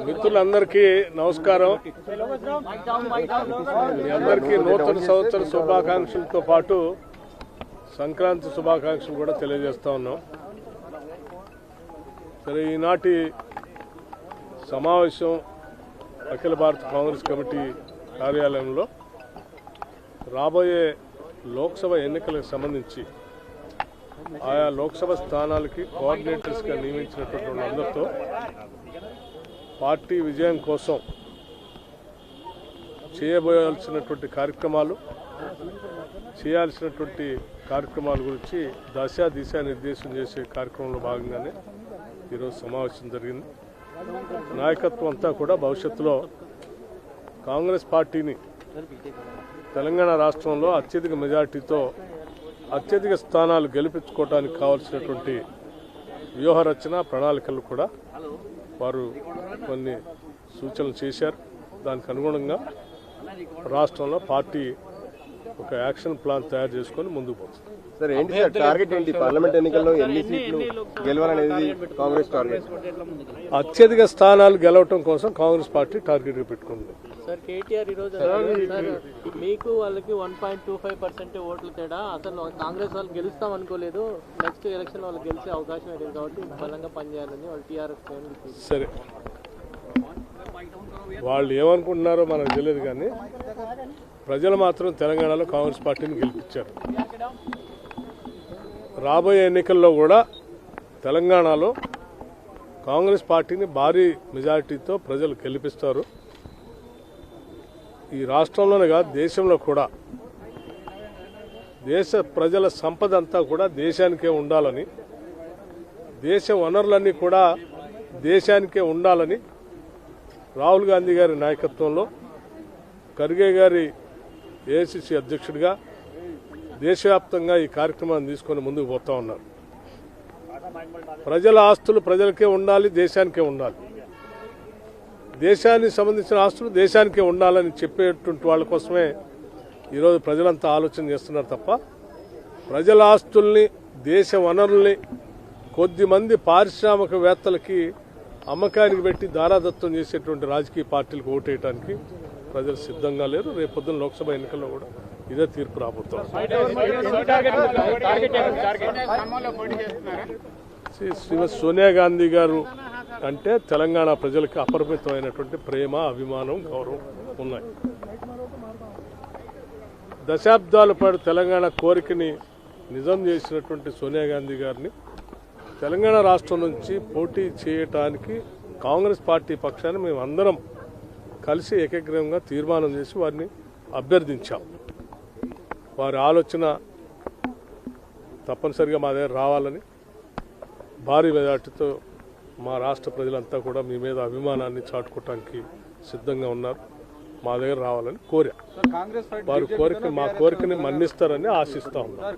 మిత్రులందరికీ నమస్కారం. మీ అందరికీ నూతన సంవత్సర శుభాకాంక్షలతో పాటు సంక్రాంతి శుభాకాంక్షలు కూడా తెలియజేస్తా ఉన్నాం. సరే, ఈనాటి సమావేశం అఖిల భారత కాంగ్రెస్ కమిటీ కార్యాలయంలో రాబోయే లోక్సభ ఎన్నికలకు సంబంధించి ఆయా లోక్సభ స్థానాలకి కోఆర్డినేటర్స్గా నియమించినటువంటి వాళ్ళందరితో పార్టీ విజయం కోసం చేయబోయాల్సినటువంటి కార్యక్రమాల గురించి దిశా నిర్దేశం చేసే కార్యక్రమంలో భాగంగానే ఈరోజు సమావేశం జరిగింది. నాయకత్వం అంతా కూడా భవిష్యత్తులో కాంగ్రెస్ పార్టీని తెలంగాణ రాష్ట్రంలో అత్యధిక మెజార్టీతో అత్యధిక స్థానాలు గెలిపించుకోవడానికి కావాల్సినటువంటి వ్యూహ రచన ప్రణాళికలు కూడా వారు కొన్ని సూచనలు చేశారు. దానికి అనుగుణంగా రాష్ట్రంలో పార్టీ ఒక యాక్షన్ ప్లాన్ తయారు చేసుకొని ముందుకు పోతుంది. సార్, ఏంటి సార్ టార్గెట్ ఏంటి? పార్లమెంట్ ఎన్నికల్లో ఎన్ని సీట్లు గెలవాలనేది కాంగ్రెస్ టార్గెట్? అత్యధిక స్థానాలు గెలవటం కోసం కాంగ్రెస్ పార్టీ టార్గెట్ పెట్టుకుంది. సార్, కేటీఆర్ ఈరోజు మీకు వాళ్ళకి 1.25% ఓట్లు తేడా, అసలు కాంగ్రెస్ వాళ్ళు గెలుస్తాం అనుకోలేదు, నెక్స్ట్ ఎలక్షన్ వాళ్ళు గెలిచే అవకాశం లేదు కాబట్టి బలంగా పనిచేయాలని వాళ్ళు టీఆర్ఎస్. సరే, వాళ్ళు ఏమనుకుంటున్నారో మనకు తెలియదు, కానీ ప్రజలు మాత్రం తెలంగాణలో కాంగ్రెస్ పార్టీని గెలిపించారు. రాబోయే ఎన్నికల్లో కూడా తెలంగాణలో కాంగ్రెస్ పార్టీని భారీ మెజారిటీతో ప్రజలు గెలిపిస్తారు. ఈ రాష్ట్రంలోనే కాదు, దేశంలో కూడా దేశ ప్రజల సంపద అంతా కూడా దేశానికే ఉండాలని, దేశ వనరులన్నీ కూడా దేశానికే ఉండాలని రాహుల్ గాంధీ గారి నాయకత్వంలో, ఖర్గే గారి ఏఐసిసి అధ్యక్షుడిగా దేశవ్యాప్తంగా ఈ కార్యక్రమాన్ని తీసుకొని ముందుకు పోతా ఉన్నారు. ప్రజల ఆస్తులు ప్రజలకే ఉండాలి, దేశానికే ఉండాలి, దేశానికి సంబంధించిన ఆస్తులు దేశానికే ఉండాలని చెప్పేటువంటి వాళ్ళ కోసమే ఈరోజు ప్రజలంతా ఆలోచన చేస్తున్నారు తప్ప, ప్రజల ఆస్తుల్ని దేశ వనరుల్ని కొద్దిమంది పారిశ్రామికవేత్తలకి అమ్మకానికి పెట్టి దారాదత్తం చేసేటువంటి రాజకీయ పార్టీలకు ఓటేయడానికి ప్రజలు సిద్ధంగా లేరు. రేపొద్దున లోక్సభ ఎన్నికల్లో కూడా ఇదే తీర్పు రాబోతోంది. శ్రీమతి సోనియా గాంధీ గారు అంటే తెలంగాణ ప్రజలకు అపరిమితమైనటువంటి ప్రేమ, అభిమానం, గౌరవం ఉన్నాయి. దశాబ్దాల పాటు తెలంగాణ కోరికని నిజం చేసినటువంటి సోనియా గాంధీ గారిని తెలంగాణ రాష్ట్రం నుంచి పోటీ చేయటానికి కాంగ్రెస్ పార్టీ పక్షాన్ని మేము అందరం కలిసి ఏకగ్రీవంగా తీర్మానం చేసి వారిని అభ్యర్థించాం. వారి ఆలోచన తప్పనిసరిగా మా దగ్గర రావాలని, భారీ మెజార్టీతో మా రాష్ట్ర ప్రజలంతా కూడా మీ మీద అభిమానాన్ని చాటుకోవటానికి సిద్ధంగా ఉన్నారు. మా దగ్గర రావాలని కోరా. వారి మా కోరికని మన్నిస్తారని ఆశిస్తా ఉన్నారు.